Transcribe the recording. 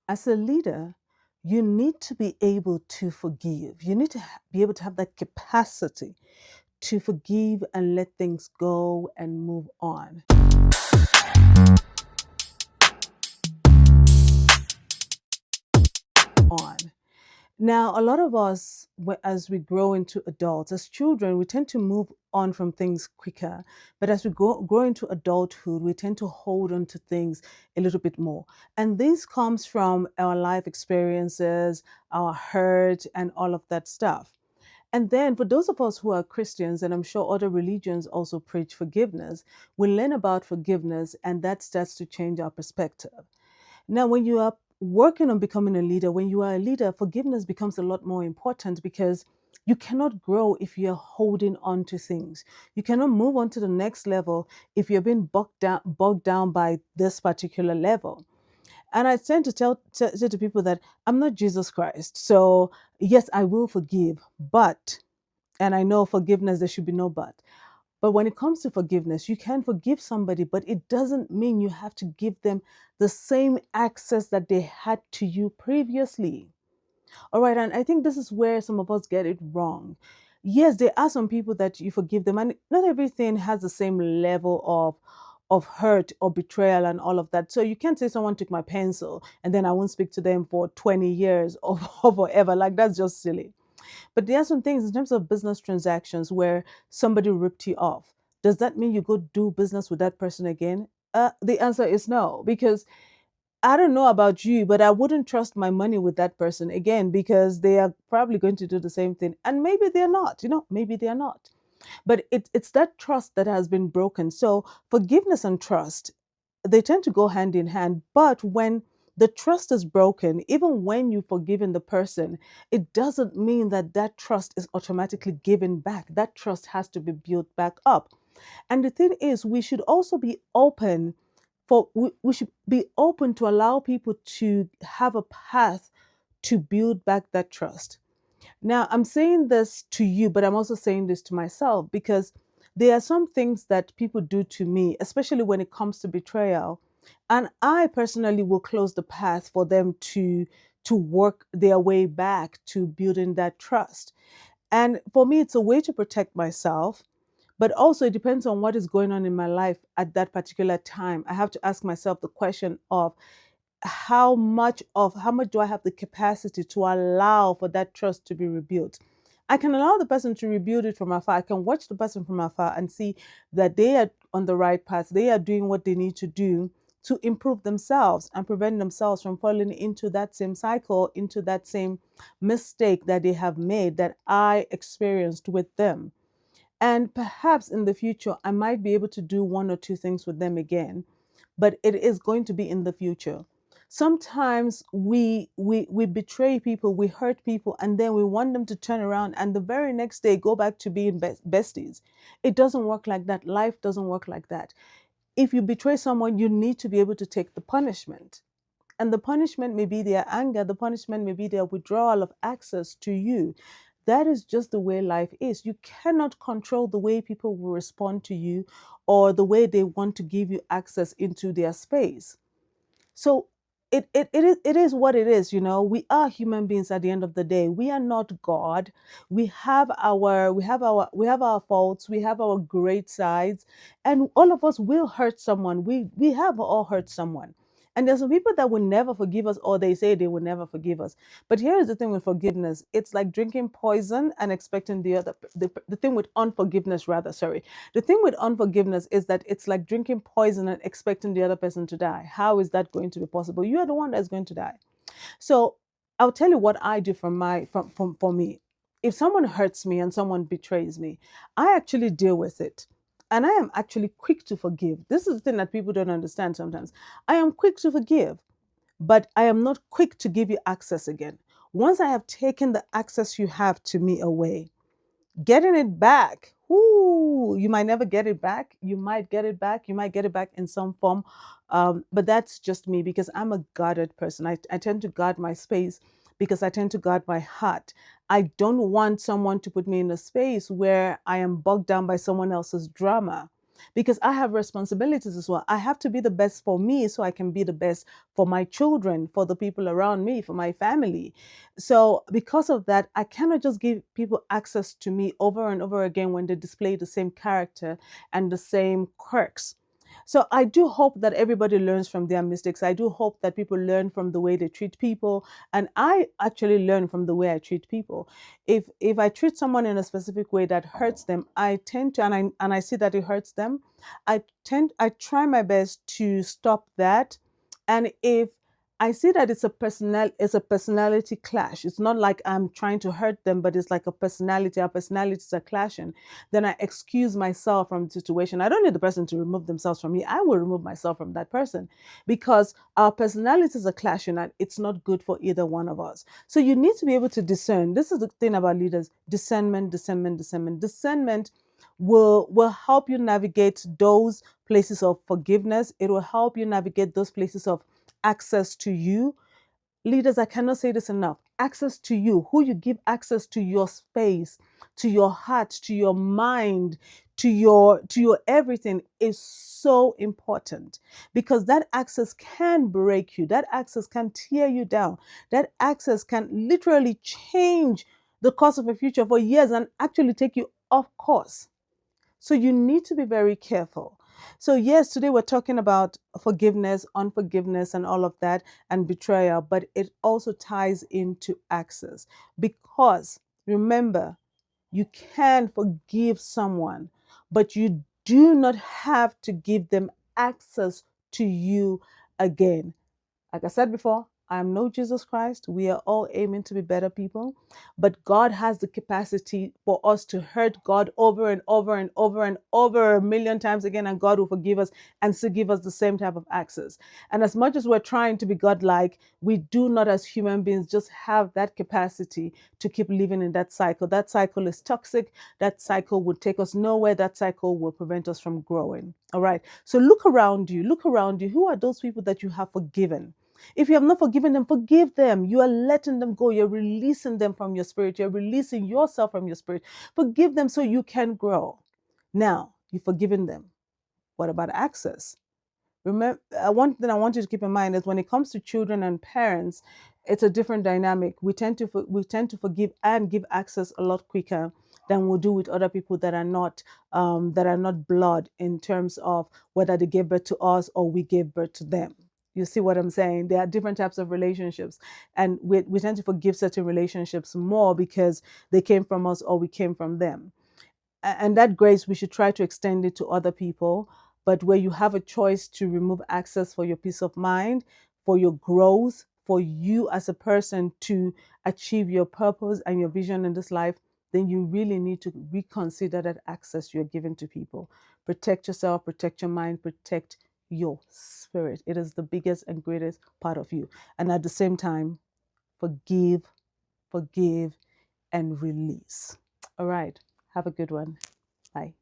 As a leader, you need to be able to forgive. You need to be able to have that capacity to forgive and let things go and move on. Now, a lot of us, as we grow into adults, as children, we tend to move on from things quicker. But as we grow into adulthood, we tend to hold on to things a little bit more. And this comes from our life experiences, our hurt, and all of that stuff. And then, for those of us who are Christians, and I'm sure other religions also preach forgiveness, we learn about forgiveness, and that starts to change our perspective. Now, when you are working on becoming a leader, when you are a leader, forgiveness becomes a lot more important because you cannot grow if you're holding on to things. You cannot move on to the next level if you're being bogged down by this particular level. And I tend to say to people that I'm not Jesus Christ. So, yes, I will forgive, but, and I know forgiveness, there should be no but. But when it comes to forgiveness, you can forgive somebody, but it doesn't mean you have to give them the same access that they had to you previously. All right. And I think this is where some of us get it wrong. Yes, there are some people that you forgive them, and not everything has the same level of hurt or betrayal and all of that. So you can't say someone took my pencil and then I won't speak to them for 20 years or forever. Like, that's just silly. But there are some things in terms of business transactions where somebody ripped you off. Does that mean you go do business with that person again? The answer is no, because I don't know about you, but I wouldn't trust my money with that person again because they are probably going to do the same thing. And maybe they're not, maybe they're not. But it's that trust that has been broken. So forgiveness and trust, they tend to go hand in hand. But when the trust is broken, even when you've forgiven the person, it doesn't mean that that trust is automatically given back. That trust has to be built back up. And the thing is, we should also be open we should be open to allow people to have a path to build back that trust. Now, I'm saying this to you, but I'm also saying this to myself because there are some things that people do to me, especially when it comes to betrayal. And I personally will close the path for them to work their way back to building that trust. And for me, it's a way to protect myself, but also it depends on what is going on in my life at that particular time. I have to ask myself the question of how much do I have the capacity to allow for that trust to be rebuilt. I can allow the person to rebuild it from afar. I can watch the person from afar and see that they are on the right path. They are doing what they need to do to improve themselves and prevent themselves from falling into that same cycle, into that same mistake that they have made that I experienced with them. And perhaps in the future, I might be able to do one or two things with them again, but it is going to be in the future. Sometimes we betray people, we hurt people, and then we want them to turn around and the very next day go back to being besties. It doesn't work like that. Life doesn't work like that. If you betray someone, you need to be able to take the punishment. And the punishment may be their anger, the punishment may be their withdrawal of access to you. That is just the way life is. You cannot control the way people will respond to you or the way they want to give you access into their space. So it is what it is. We are human beings at the end of the day. We are not God. We have our faults, we have our great sides, and all of us will hurt someone. We have all hurt someone. And there's some people that will never forgive us, or they say they will never forgive us. But here is the thing with forgiveness: it's like drinking poison and expecting the thing with unforgiveness, rather. Sorry, the thing with unforgiveness is that it's like drinking poison and expecting the other person to die. How is that going to be possible? You are the one that's going to die. So I'll tell you what I do for me. If someone hurts me and someone betrays me, I actually deal with it. And I am actually quick to forgive. This is the thing that people don't understand sometimes. I am quick to forgive, but I am not quick to give you access again. Once I have taken the access you have to me away, getting it back, you might never get it back. You might get it back. You might get it back in some form. But that's just me because I'm a guarded person. I tend to guard my space because I tend to guard my heart. I don't want someone to put me in a space where I am bogged down by someone else's drama. because I have responsibilities as well. I have to be the best for me so I can be the best for my children, for the people around me, for my family. So, because of that, I cannot just give people access to me over and over again when they display the same character and the same quirks. So I do hope that everybody learns from their mistakes. I do hope that people learn from the way they treat people, and I actually learn from the way I treat people. If I treat someone in a specific way that hurts them, I tend to, and I see that it hurts them, I try my best to stop that. And if I see that it's a personality clash. It's not like I'm trying to hurt them, but it's like a personality. Our personalities are clashing. Then I excuse myself from the situation. I don't need the person to remove themselves from me. I will remove myself from that person because our personalities are clashing and it's not good for either one of us. So you need to be able to discern. This is the thing about leaders: discernment, discernment, discernment. Discernment will help you navigate those places of forgiveness. It will help you navigate those places of access to you. Leaders, I cannot say this enough. Access to you, who you give access to your space, to your heart, to your mind, to your everything is so important, because that access can break you. That access can tear you down. That access can literally change the course of a future for years and actually take you off course. So you need to be very careful. So, yes, today we're talking about forgiveness, unforgiveness, and all of that, and betrayal, but it also ties into access. Because remember, you can forgive someone, but you do not have to give them access to you again. Like I said before, I am no Jesus Christ. We are all aiming to be better people. But God has the capacity for us to hurt God over and over and over and over a million times again, and God will forgive us and still give us the same type of access. And as much as we're trying to be God-like, we do not, as human beings, just have that capacity to keep living in that cycle. That cycle is toxic. That cycle will take us nowhere. That cycle will prevent us from growing. All right. So look around you. Look around you. Who are those people that you have forgiven? If you have not forgiven them, forgive them. You are letting them go. You're releasing them from your spirit. You're releasing yourself from your spirit. Forgive them so you can grow. Now, you've forgiven them. What about access? Remember, one thing I want you to keep in mind is when it comes to children and parents, it's a different dynamic. We tend to forgive and give access a lot quicker than we'll do with other people that are not blood, in terms of whether they gave birth to us or we gave birth to them. You see what I'm saying? There are different types of relationships, and we tend to forgive certain relationships more because they came from us or we came from them. And that grace, we should try to extend it to other people. But where you have a choice to remove access for your peace of mind, for your growth, for you as a person to achieve your purpose and your vision in this life, then you really need to reconsider that access you're giving to people. Protect yourself, protect your mind, protect your spirit. It is the biggest and greatest part of you. And at the same time, forgive, forgive, and release. All right. Have a good one. Bye.